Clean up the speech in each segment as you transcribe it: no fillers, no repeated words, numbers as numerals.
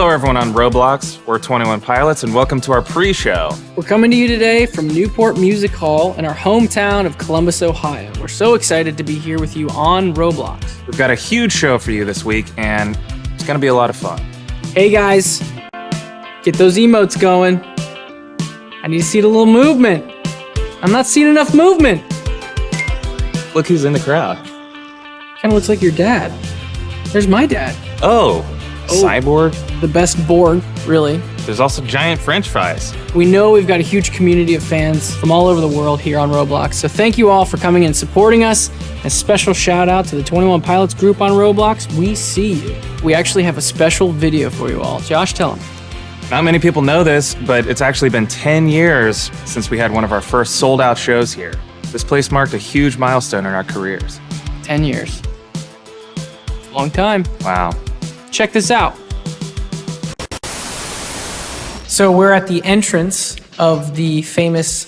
Hello everyone on Roblox, we're 21 Pilots and welcome to our pre-show. We're coming to you today from Newport Music Hall in our hometown of Columbus, Ohio. We're so excited to be here with you on Roblox. We've got a huge show for you this week and it's gonna be a lot of fun. Hey guys, get those emotes going. I need to see the little movement. I'm not seeing enough movement. Look who's in the crowd. Kind of looks like your dad. There's my dad. Oh, Cyborg. The best Borg, really. There's also giant French fries. We know we've got a huge community of fans from all over the world here on Roblox, so thank you all for coming and supporting us. A special shout out to the 21 Pilots group on Roblox. We see you. We actually have a special video for you all. Josh, tell them. Not many people know this, but it's actually been 10 years since we had one of our first sold out shows here. This place marked a huge milestone in our careers. 10 years. Long time. Wow. Check this out. So we're at the entrance of the famous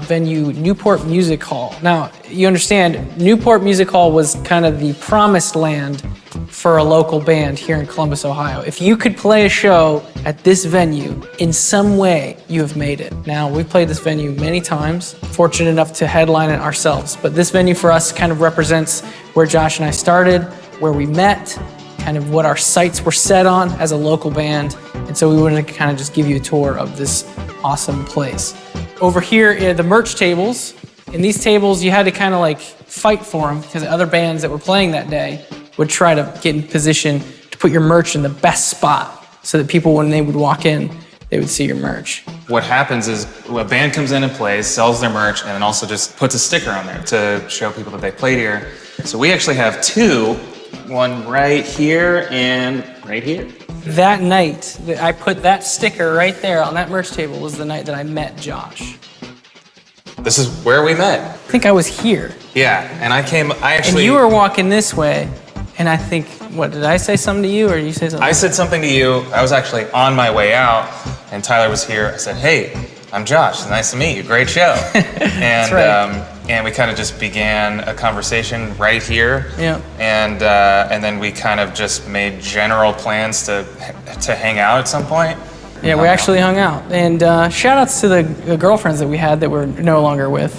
venue, Newport Music Hall. Now, you understand, Newport Music Hall was kind of the promised land for a local band here in Columbus, Ohio. If you could play a show at this venue, in some way, you have made it. Now, we've played this venue many times, fortunate enough to headline it ourselves, but this venue for us kind of represents where Josh and I started, where we met, kind of what our sights were set on as a local band. And so we wanted to kind of just give you a tour of this awesome place. Over here are the merch tables. In these tables, you had to kind of like fight for them because other bands that were playing that day would try to get in position to put your merch in the best spot so that people, when they would walk in, they would see your merch. What happens is a band comes in and plays, sells their merch, and then also just puts a sticker on there to show people that they played here. So we actually have two, one right here and right here. That night that I put that sticker right there on that merch table was the night that I met Josh. This is where we met. I think I was here. Yeah, and And you were walking this way, and I think, what, did I say something to you or you say something? I said something to you. I was actually on my way out, and Tyler was here. I said, hey, I'm Josh. Nice to meet you. Great show. And That's right. And we kind of just began a conversation right here. Yeah. And then we kind of just made general plans to hang out at some point. Yeah, we actually hung out. And shout outs to the girlfriends that we had that we're no longer with.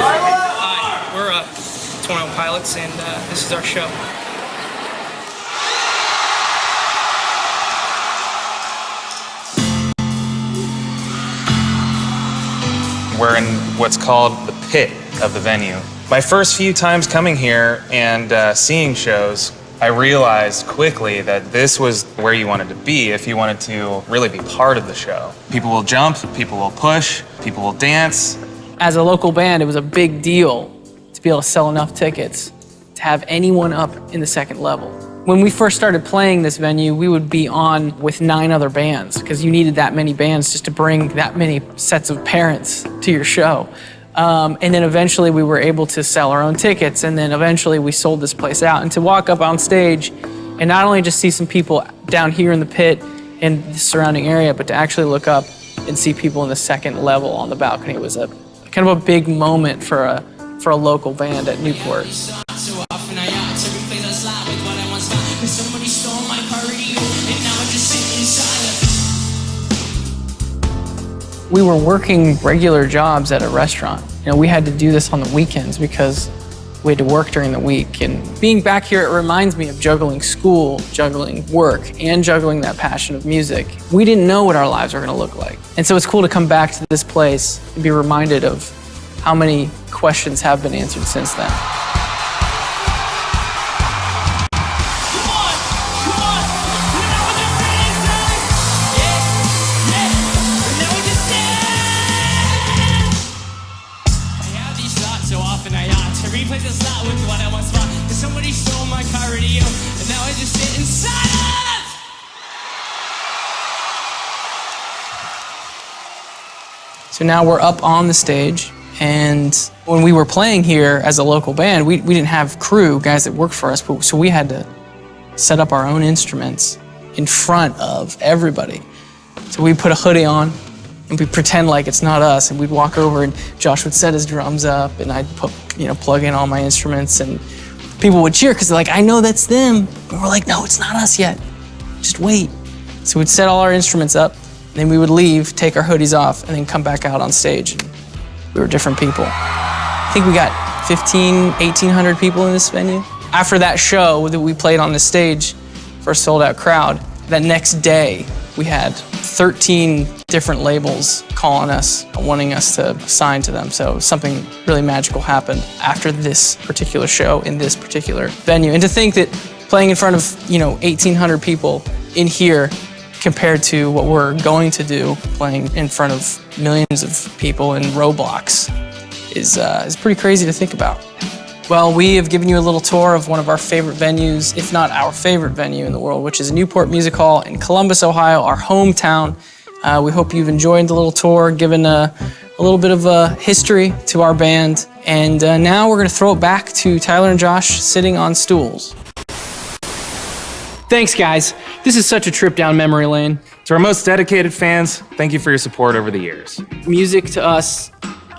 Hi, we're 21 Pilots, and this is our show. We're in what's called the pit of the venue. My first few times coming here and seeing shows, I realized quickly that this was where you wanted to be if you wanted to really be part of the show. People will jump, people will push, people will dance. As a local band, it was a big deal to be able to sell enough tickets to have anyone up in the second level. When we first started playing this venue, we would be on with 9 other bands because you needed that many bands just to bring that many sets of parents to your show. And then eventually we were able to sell our own tickets, and then eventually we sold this place out. And to walk up on stage and not only just see some people down here in the pit and the surrounding area, but to actually look up and see people in the second level on the balcony was a kind of a big moment for a local band at Newport. We were working regular jobs at a restaurant. You know, we had to do this on the weekends because we had to work during the week. And being back here, it reminds me of juggling school, juggling work, and juggling that passion of music. We didn't know what our lives were gonna look like. And so it's cool to come back to this place and be reminded of how many questions have been answered since then. So now we're up on the stage, and when we were playing here as a local band, we didn't have crew, guys that worked for us, so we had to set up our own instruments in front of everybody. So we put a hoodie on, and we pretend like it's not us, and we'd walk over, and Josh would set his drums up, and I'd plug in all my instruments, and people would cheer because they're like, I know that's them. And we're like, no, it's not us yet. just wait. So we'd set all our instruments up, then we would leave, take our hoodies off, and then come back out on stage. And we were different people. I think we got 1,800 people in this venue. After that show that we played on the stage for a sold-out crowd, that next day we had 13 different labels calling us, wanting us to sign to them. So something really magical happened after this particular show in this particular venue. And to think that playing in front of 1,800 people in here compared to what we're going to do, playing in front of millions of people in Roblox, is pretty crazy to think about. Well, we have given you a little tour of one of our favorite venues, if not our favorite venue in the world, which is Newport Music Hall in Columbus, Ohio, our hometown. We hope you've enjoyed the little tour, given a little bit of a history to our band. And now we're gonna throw it back to Tyler and Josh sitting on stools. Thanks, guys. This is such a trip down memory lane. To our most dedicated fans, thank you for your support over the years. Music to us,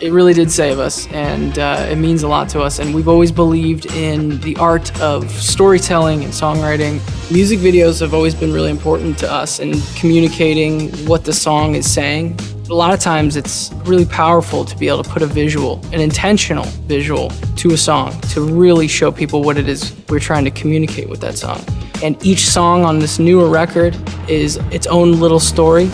it really did save us, and it means a lot to us. And we've always believed in the art of storytelling and songwriting. Music videos have always been really important to us in communicating what the song is saying. A lot of times it's really powerful to be able to put a visual, an intentional visual, to a song to really show people what it is we're trying to communicate with that song. And each song on this newer record is its own little story.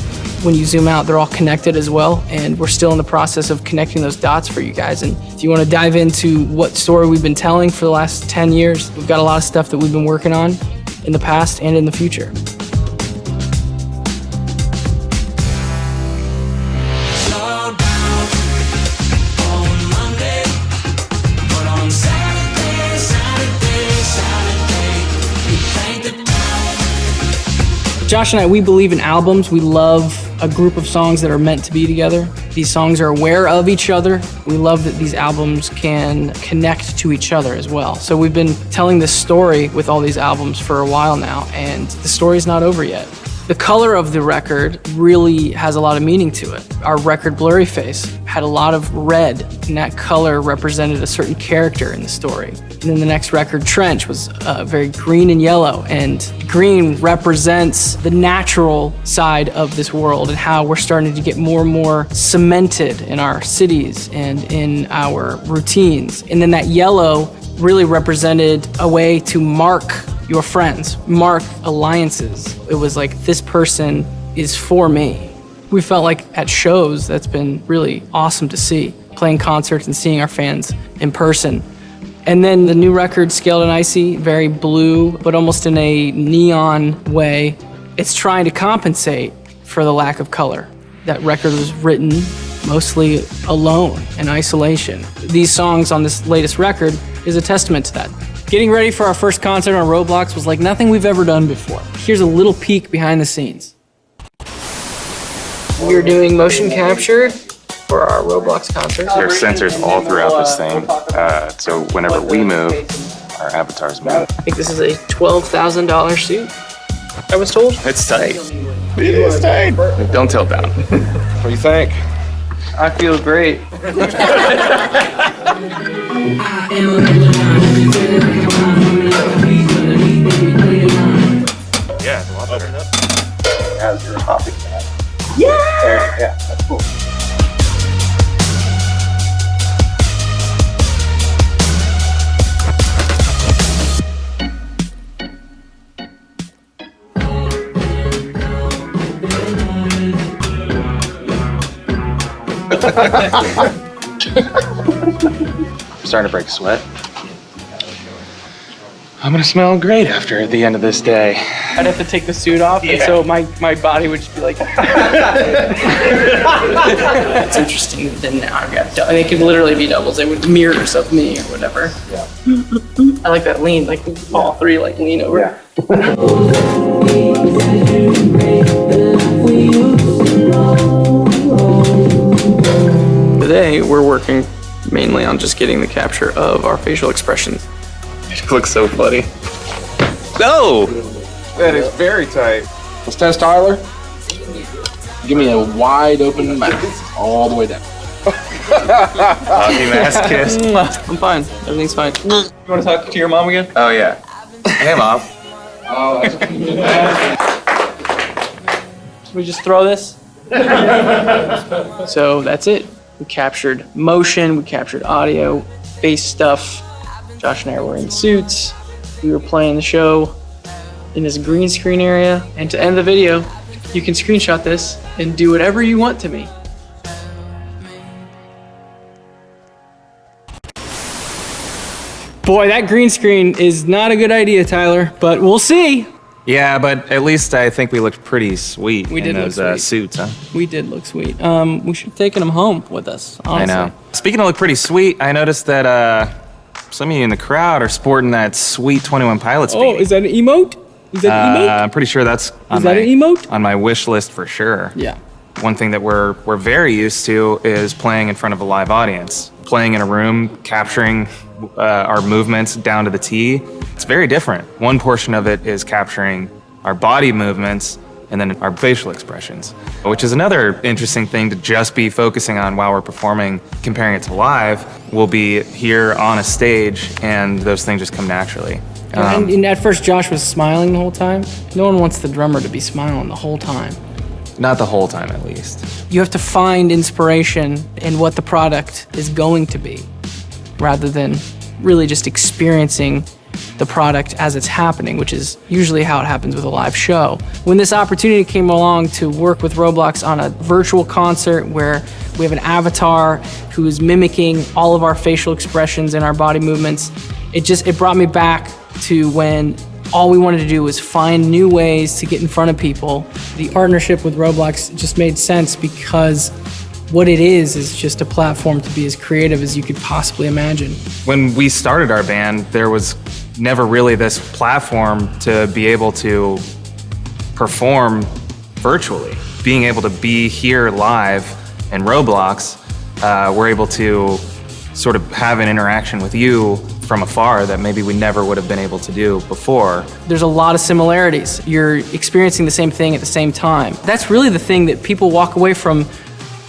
When you zoom out, they're all connected as well, and we're still in the process of connecting those dots for you guys. And if you want to dive into what story we've been telling for the last 10 years, we've got a lot of stuff that we've been working on in the past and in the future. Josh and I, we believe in albums. We love a group of songs that are meant to be together. These songs are aware of each other. We love that these albums can connect to each other as well. So we've been telling this story with all these albums for a while now, and the story's not over yet. The color of the record really has a lot of meaning to it. Our record, Blurry Face, had a lot of red, and that color represented a certain character in the story. And then the next record, Trench, was very green and yellow, and green represents the natural side of this world and how we're starting to get more and more cemented in our cities and in our routines. And then that yellow really represented a way to mark your friends, mark alliances. It was like, this person is for me. We felt like at shows, that's been really awesome to see, playing concerts and seeing our fans in person. And then the new record, Scaled and Icy, very blue, but almost in a neon way. It's trying to compensate for the lack of color. That record was written mostly alone, in isolation. These songs on this latest record is a testament to that. Getting ready for our first concert on Roblox was like nothing we've ever done before. Here's a little peek behind the scenes. We're doing motion capture for our Roblox concert. There are sensors all throughout this thing, so whenever we move, our avatars move. I think this is a $12,000 suit, I was told. It's tight. It is tight. Don't tilt down. What do you think? I feel great. Yeah, it's a lot better. As you're hopping that. Yeah! There, yeah, that's cool. I'm starting to break a sweat. I'm gonna smell great after the end of this day. I'd have to take the suit off, and so my body would just be like... It's interesting that then now I've got... They could literally be doubles. They would mirrors of me or whatever. Yeah. I like that lean, like all three like lean over. Yeah. Today, we're working mainly on just getting the capture of our facial expressions. It looks so funny. No! That is very tight. Let's test Tyler. Give me a wide open mouth all the way down. Hockey mask kiss. I'm fine. Everything's fine. You want to talk to your mom again? Oh yeah. Hey mom. Oh, that's So we just throw this. So that's it. We captured motion, we captured audio, face stuff. Josh and I were in suits. We were playing the show in this green screen area. And to end the video, you can screenshot this and do whatever you want to me. Boy, that green screen is not a good idea, Tyler, but we'll see. Yeah, but at least I think we looked pretty sweet in those suits, huh? We did look sweet. We should have taken them home with us, honestly. I know. Speaking of look pretty sweet, I noticed that some of you in the crowd are sporting that sweet 21 Pilots beanie. Oh, is that an emote? Is that an emote? I'm pretty sure that's an emote? On my wish list for sure. Yeah. One thing that we're very used to is playing in front of a live audience. Playing in a room, capturing our movements down to the T. It's very different. One portion of it is capturing our body movements and then our facial expressions, which is another interesting thing to just be focusing on while we're performing. Comparing it to live, we'll be here on a stage and those things just come naturally. And at first, Josh was smiling the whole time. No one wants the drummer to be smiling the whole time. Not the whole time, at least. You have to find inspiration in what the product is going to be, rather than really just experiencing the product as it's happening, which is usually how it happens with a live show. When this opportunity came along to work with Roblox on a virtual concert where we have an avatar who is mimicking all of our facial expressions and our body movements, it brought me back to when all we wanted to do was find new ways to get in front of people. The partnership with Roblox just made sense because what it is just a platform to be as creative as you could possibly imagine. When we started our band, there was never really this platform to be able to perform virtually. Being able to be here live in Roblox, we're able to sort of have an interaction with you from afar that maybe we never would have been able to do before. There's a lot of similarities. You're experiencing the same thing at the same time. That's really the thing that people walk away from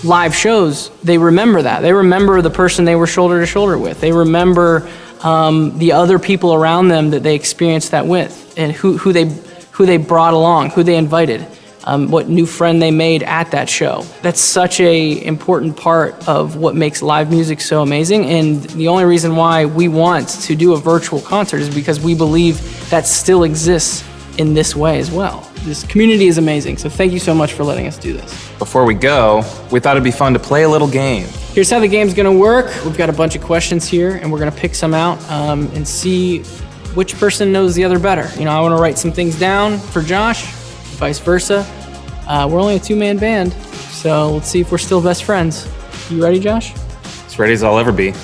live shows. They remember that. They remember the person they were shoulder to shoulder with. They remember the other people around them that they experienced that with, and who they brought along, who they invited, what new friend they made at that show. That's such a important part of what makes live music so amazing, and the only reason why we want to do a virtual concert is because we believe that still exists in this way as well. This community is amazing, so thank you so much for letting us do this. Before we go, we thought it'd be fun to play a little game. Here's how the game's gonna work. We've got a bunch of questions here, and we're gonna pick some out and see which person knows the other better. You know, I wanna write some things down for Josh, vice versa. We're only a two-man band, so let's see if we're still best friends. You ready, Josh? As ready as I'll ever be.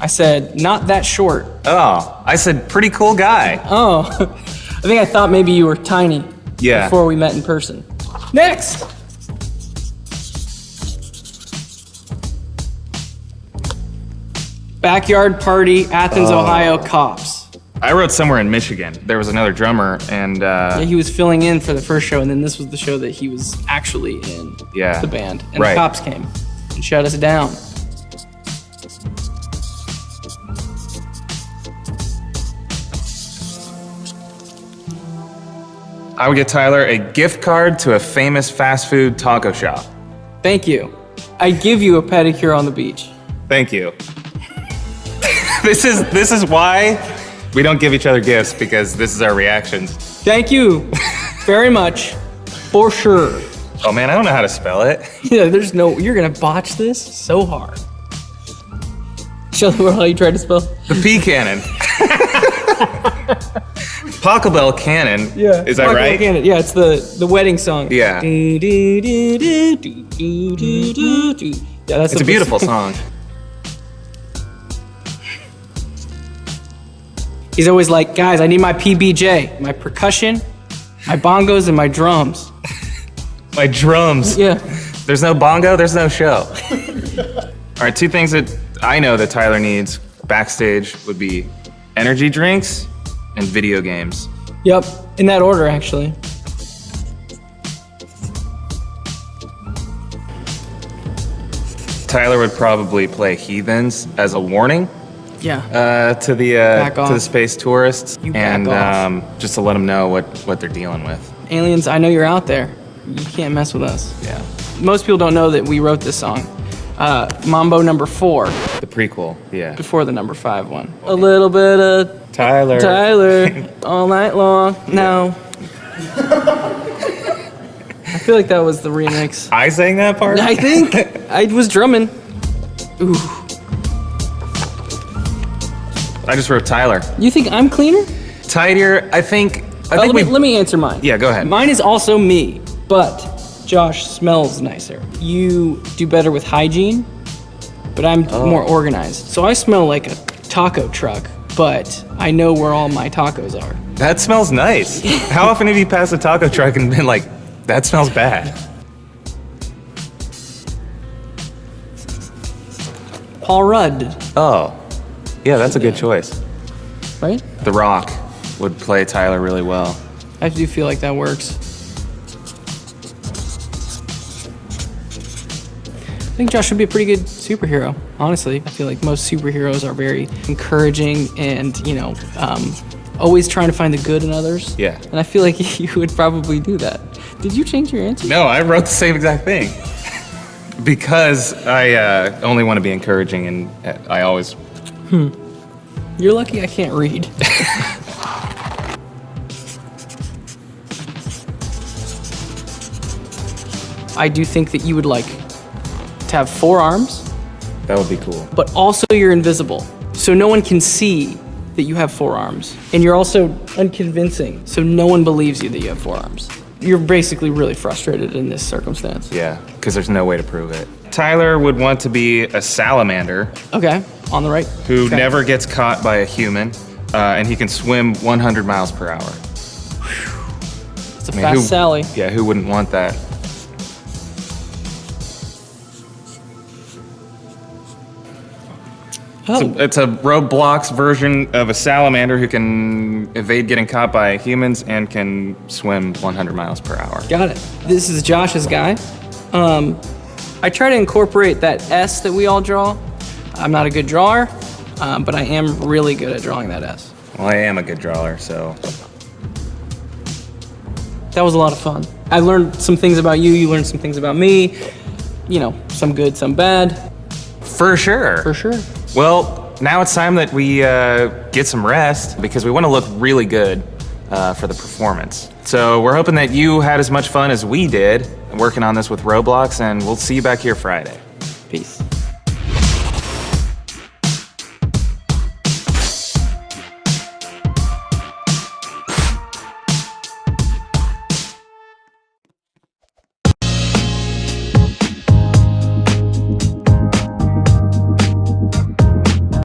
I said, not that short. Oh, I said pretty cool guy. Oh, I think I thought maybe you were tiny before we met in person. Next! Backyard party, Athens, Ohio, cops. I wrote somewhere in Michigan. There was another drummer and Yeah, he was filling in for the first show, and then this was the show that he was actually in the band. And the cops came and shut us down. I would get Tyler a gift card to a famous fast food taco shop. Thank you. I give you a pedicure on the beach. Thank you. This is why we don't give each other gifts, because this is our reactions. Thank you very much, for sure. Oh man, I don't know how to spell it. Yeah, you're gonna botch this so hard. Show the world how you tried to spell. The P cannon. Pachelbel Cannon. Yeah. Is that right? Cannon. Yeah, it's the wedding song. Yeah. Yeah, that's It's a beautiful song. He's always like, guys, I need my PBJ, my percussion, my bongos, and my drums. My drums. Yeah. There's no bongo, there's no show. All right, two things that I know that Tyler needs backstage would be energy drinks and video games. Yep, in that order, actually. Tyler would probably play Heathens as a warning Yeah. To the Back to off. the space tourists, You back and off. just to let them know what they're dealing with. Aliens, I know you're out there. You can't mess with us. Yeah. Most people don't know that we wrote this song. Mambo number 4, The prequel. Yeah. before the number 5 one. A little bit of Tyler. Tyler all night long. No. I feel like that was the remix. I sang that part. I think I was drumming. Ooh. I just wrote Tyler. You think I'm cleaner? Tidier. I think Let me answer mine. Yeah, go ahead. Mine is also me, but Josh smells nicer. You do better with hygiene, but I'm more organized. So I smell like a taco truck, but I know where all my tacos are. That smells nice. How often have you passed a taco truck and been like, that smells bad? Paul Rudd, Oh, yeah, that's a good choice. right? The Rock would play Tyler really well. I do feel like that works. I think Josh would be a pretty good superhero, honestly. I feel like most superheroes are very encouraging and, always trying to find the good in others. Yeah. And I feel like you would probably do that. Did you change your answer? No, I wrote the same exact thing. Because I only want to be encouraging, and I always. You're lucky I can't read. I do think that you would like to have 4 arms, That would be cool. but also you're invisible. So no one can see that you have 4 arms. And you're also unconvincing, so no one believes you that you have 4 arms. You're basically really frustrated in this circumstance. Yeah, because there's no way to prove it. Tyler would want to be a salamander Okay, on the right. who Okay. never gets caught by a human, and he can swim 100 miles per hour. It's a fast Sally. Yeah, who wouldn't want that? Oh, It's a Roblox version of a salamander who can evade getting caught by humans and can swim 100 miles per hour. got it. This is Josh's guy. I try to incorporate that S that we all draw. I'm not a good drawer, but I am really good at drawing that S. Well, I am a good drawer, so That was a lot of fun. I learned some things about you, you learned some things about me. Some good, some bad. for sure. For sure. Well, now it's time that we get some rest because we want to look really good for the performance. So we're hoping that you had as much fun as we did working on this with Roblox, and we'll see you back here Friday. Peace.